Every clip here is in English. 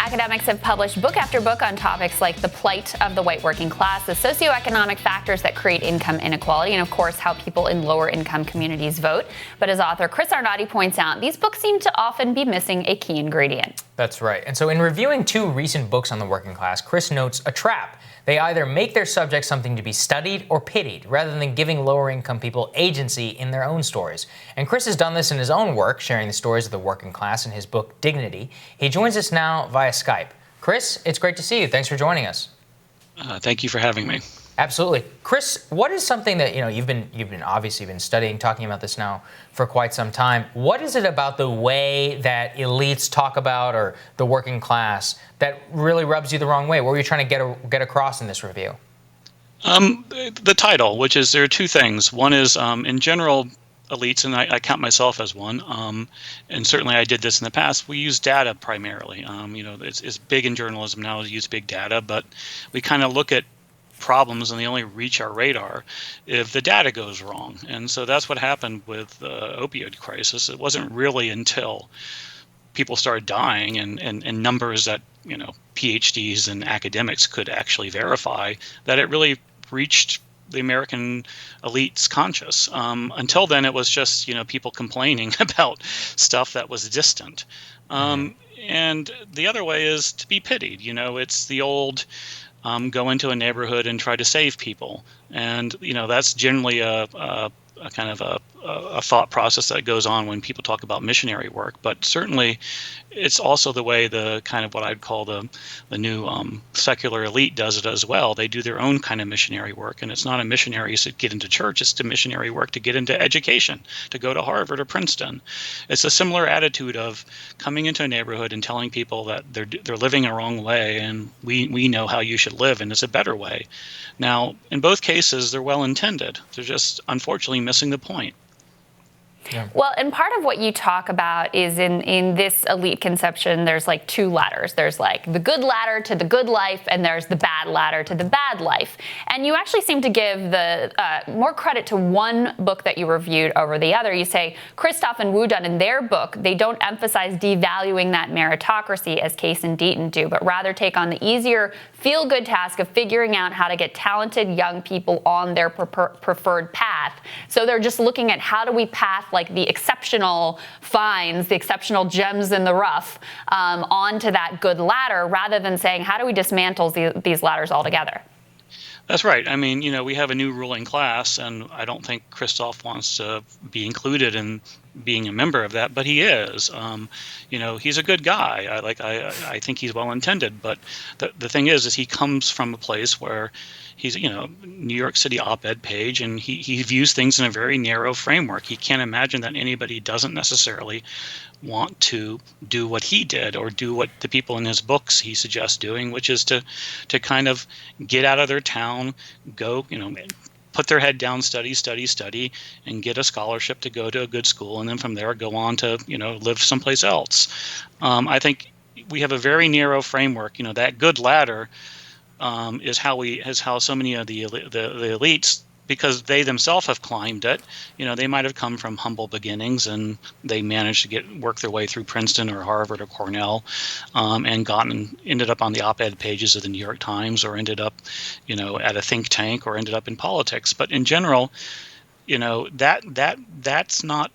Academics have published book after book on topics like the plight of the white working class, the socioeconomic factors that create income inequality, and of course, how people in lower income communities vote. But as author Chris Arnade points out, these books seem to often be missing a key ingredient. That's right. And so in reviewing two recent books on the working class, Chris notes a trap. They either make their subject something to be studied or pitied, rather than giving lower-income people agency in their own stories. And Chris has done this in his own work, sharing the stories of the working class in his book, Dignity. He joins us now via Skype. Chris, it's great to see you. Thanks for joining us. Thank you for having me. Absolutely. Chris, what is something that, you've been obviously been studying, talking about this now for quite some time. What is it about the way that elites talk about, or the working class, that really rubs you the wrong way? What were you trying to get across in this review? The title, which is, there are two things. One is, in general, elites, and I count myself as one, and certainly I did this in the past, we use data primarily. It's big in journalism now to use big data, but we kind of look at problems and they only reach our radar if the data goes wrong. And so that's what happened with the opioid crisis. It wasn't really until people started dying and numbers that PhDs and academics could actually verify that it really reached the American elite's conscious. Until then, it was just people complaining about stuff that was distant. And the other way is to be pitied. It's the old go into a neighborhood and try to save people, and that's generally a kind of a thought process that goes on when people talk about missionary work. But certainly, it's also the way the kind of what I'd call the new secular elite does it as well. They do their own kind of missionary work, and it's not a missionary to get into church; it's to missionary work to get into education, to go to Harvard or Princeton. It's a similar attitude of coming into a neighborhood and telling people that they're living a wrong way, and we know how you should live, and it's a better way. Now, in both cases, they're well intended. They're just unfortunately missing the point. Yeah. Well, and part of what you talk about is in this elite conception, there's like two ladders. There's like the good ladder to the good life, and there's the bad ladder to the bad life. And you actually seem to give the more credit to one book that you reviewed over the other. You say Christoph and Wudun in their book, they don't emphasize devaluing that meritocracy as Case and Deaton do, but rather take on the easier feel-good task of figuring out how to get talented young people on their preferred path. So they're just looking at how do we path like the exceptional finds, the exceptional gems in the rough, onto that good ladder, rather than saying how do we dismantle these ladders altogether. That's right. I mean, we have a new ruling class, and I don't think Christoph wants to be included in being a member of that, but he is. He's a good guy. I think he's well intended, but the thing is he comes from a place where he's New York City op-ed page, and he views things in a very narrow framework. He can't imagine that anybody doesn't necessarily want to do what he did, or do what the people in his books he suggests doing, which is to kind of get out of their town, go, put their head down, study, and get a scholarship to go to a good school, and then from there go on to live someplace else. I think we have a very narrow framework. That good ladder is how so many of the elites, because they themselves have climbed it. They might have come from humble beginnings, and they managed to work their way through Princeton or Harvard or Cornell, and ended up on the op-ed pages of the New York Times, or ended up, at a think tank, or ended up in politics. But in general, that's not.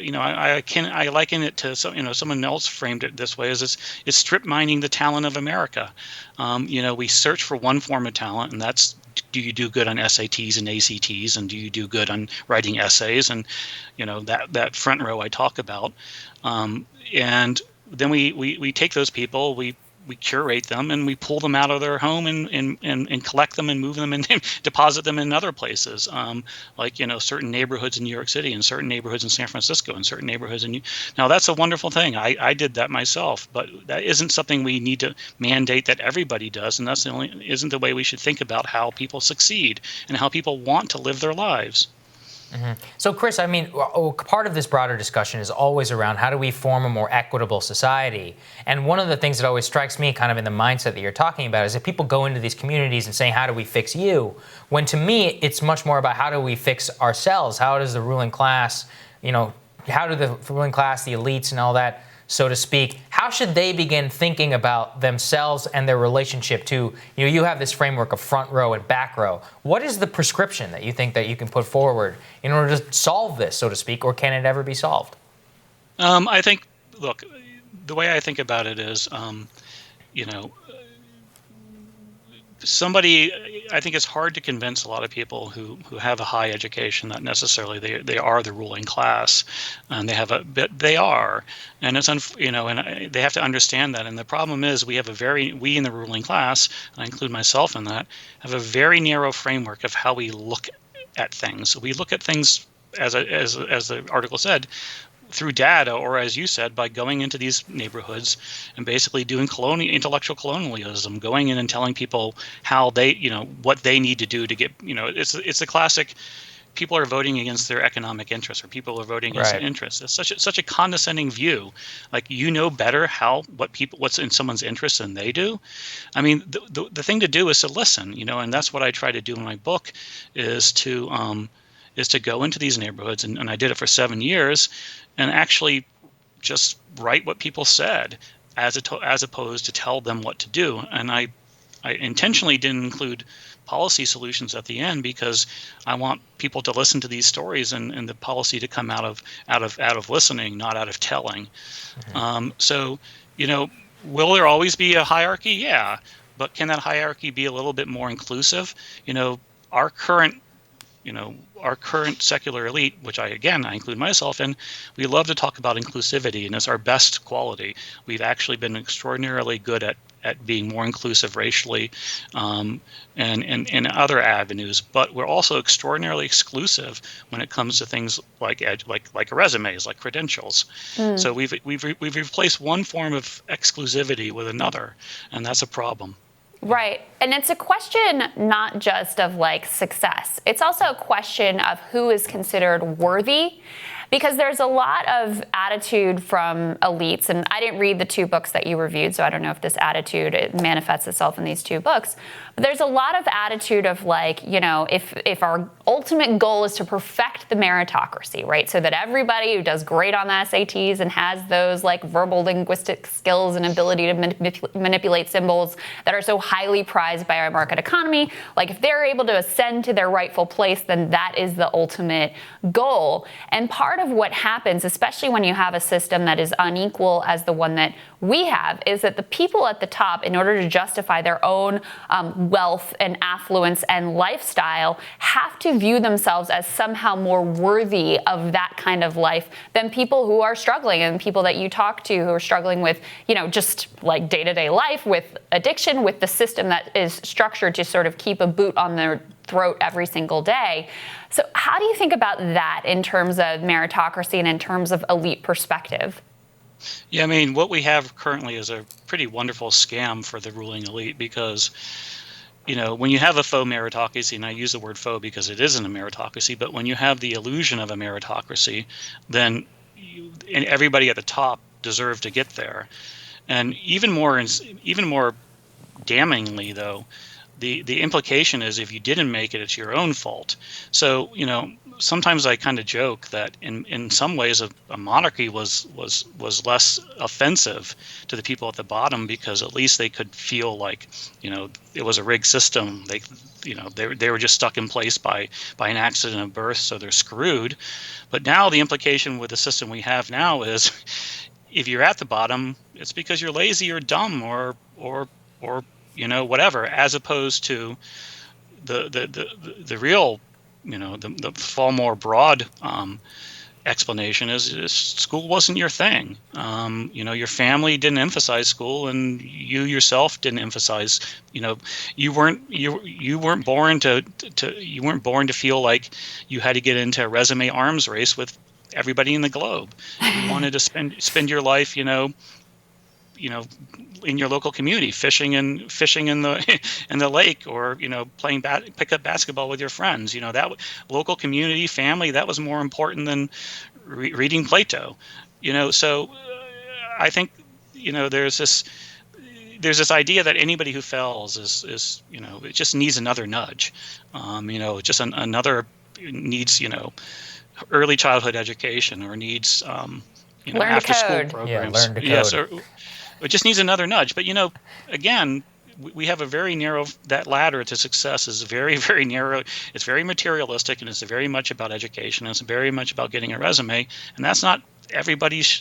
I liken it to someone else framed it this way: it's strip mining the talent of America. We search for one form of talent, and that's, do you do good on SATs and ACTs, and do you do good on writing essays, and that front row I talk about, and then we take those people, we curate them, and we pull them out of their home and collect them and move them and deposit them in other places, like certain neighborhoods in New York City, and certain neighborhoods in San Francisco, and certain neighborhoods now that's a wonderful thing. I did that myself, but that isn't something we need to mandate that everybody does, and isn't the way we should think about how people succeed and how people want to live their lives. Mm-hmm. So, Chris, part of this broader discussion is always around how do we form a more equitable society? And one of the things that always strikes me kind of in the mindset that you're talking about is that people go into these communities and saying, how do we fix you? When to me, it's much more about how do we fix ourselves? How does the ruling class, how do the ruling class, the elites and all that so to speak, how should they begin thinking about themselves and their relationship to, you have this framework of front row and back row. What is the prescription that you think that you can put forward in order to solve this, so to speak, or can it ever be solved? I think, look, the way I think about it is, I think it's hard to convince a lot of people who have a high education that necessarily they are the ruling class, and they are, and it's they have to understand that. And the problem is we in the ruling class, and I include myself in that, have a very narrow framework of how we look at things. We look at things, as the article said, through data, or as you said, by going into these neighborhoods and basically doing intellectual colonialism, going in and telling people how they, what they need to do to get, it's the classic, people are voting against their economic interests, or people are voting against their interests. It's such a condescending view. Like, better what's in someone's interest than they do. I mean, the thing to do is to listen, and that's what I try to do in my book, is to go into these neighborhoods, and I did it for 7 years, and actually just write what people said, as opposed to tell them what to do. And I intentionally didn't include policy solutions at the end, because I want people to listen to these stories and the policy to come out of listening, not out of telling. Mm-hmm. So, will there always be a hierarchy? Yeah, but can that hierarchy be a little bit more inclusive? Our current secular elite, which I include myself in, we love to talk about inclusivity, and it's our best quality. We've actually been extraordinarily good at being more inclusive racially, and in other avenues, but we're also extraordinarily exclusive when it comes to things like resumes, like credentials. So we've replaced one form of exclusivity with another, and that's a problem. Right. And it's a question not just of success. It's also a question of who is considered worthy, because there's a lot of attitude from elites. And I didn't read the 2 books that you reviewed, so I don't know if this attitude manifests itself in these 2 books. But there's a lot of attitude of if our ultimate goal is to perfect the meritocracy, right? So that everybody who does great on the SATs and has those verbal linguistic skills and ability to manipulate symbols that are so highly prized by our market economy, if they're able to ascend to their rightful place, then that is the ultimate goal. And part of what happens, especially when you have a system that is unequal as the one that we have, is that the people at the top, in order to justify their own wealth and affluence and lifestyle, have to view themselves as somehow more worthy of that kind of life than people who are struggling, and people that you talk to who are struggling with, just day-to-day life, with addiction, with the system that is structured to sort of keep a boot on their throat every single day. So how do you think about that in terms of meritocracy and in terms of elite perspective? Yeah, I mean, what we have currently is a pretty wonderful scam for the ruling elite, because, when you have a faux meritocracy, and I use the word faux because it isn't a meritocracy, but when you have the illusion of a meritocracy, then everybody at the top deserve to get there. And even more damningly, though, the implication is if you didn't make it, it's your own fault. So, sometimes I kind of joke that in some ways a monarchy was less offensive to the people at the bottom, because at least they could feel like, it was a rigged system. They were just stuck in place by an accident of birth, so they're screwed. But now the implication with the system we have now is, if you're at the bottom, it's because you're lazy or dumb or whatever, as opposed to the real, the far more broad explanation is school wasn't your thing. Your family didn't emphasize school, and you yourself didn't emphasize. You weren't born to feel like you had to get into a resume arms race with everybody in the globe. You wanted to spend your life, in your local community, fishing in the lake, or playing pickup basketball with your friends. That local community, family, that was more important than reading Plato. So I think there's this idea that anybody who fails is it just needs another nudge. Another needs early childhood education, or needs Learn to after-school code. programs. Yeah, learn to code. Yes, or it just needs another nudge. But again, we have a very narrow, that ladder to success is very, very narrow. It's very materialistic, and it's very much about education. It's very much about getting a resume, and that's not everybody's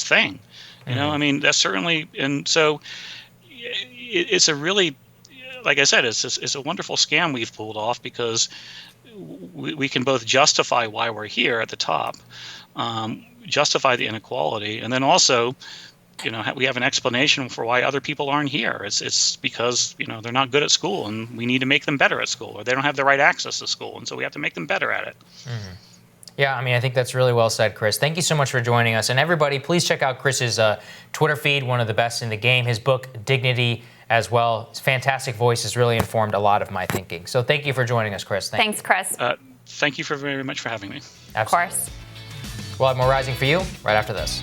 thing. I mean, that's certainly, and so it's a really, like I said, it's a wonderful scam we've pulled off, because we can both justify why we're here at the top, justify the inequality, and then also, we have an explanation for why other people aren't here. It's because they're not good at school, and we need to make them better at school, or they don't have the right access to school, and so we have to make them better at it. Yeah, I mean, I think that's really well said, Chris. Thank you so much for joining us. And everybody, please check out Chris's Twitter feed, one of the best in the game. His book, Dignity, as well. His fantastic voice has really informed a lot of my thinking. So thank you for joining us, Chris. Thanks, Chris. Thank you very much for having me. Absolutely. Of course. We'll have more Rising for you right after this.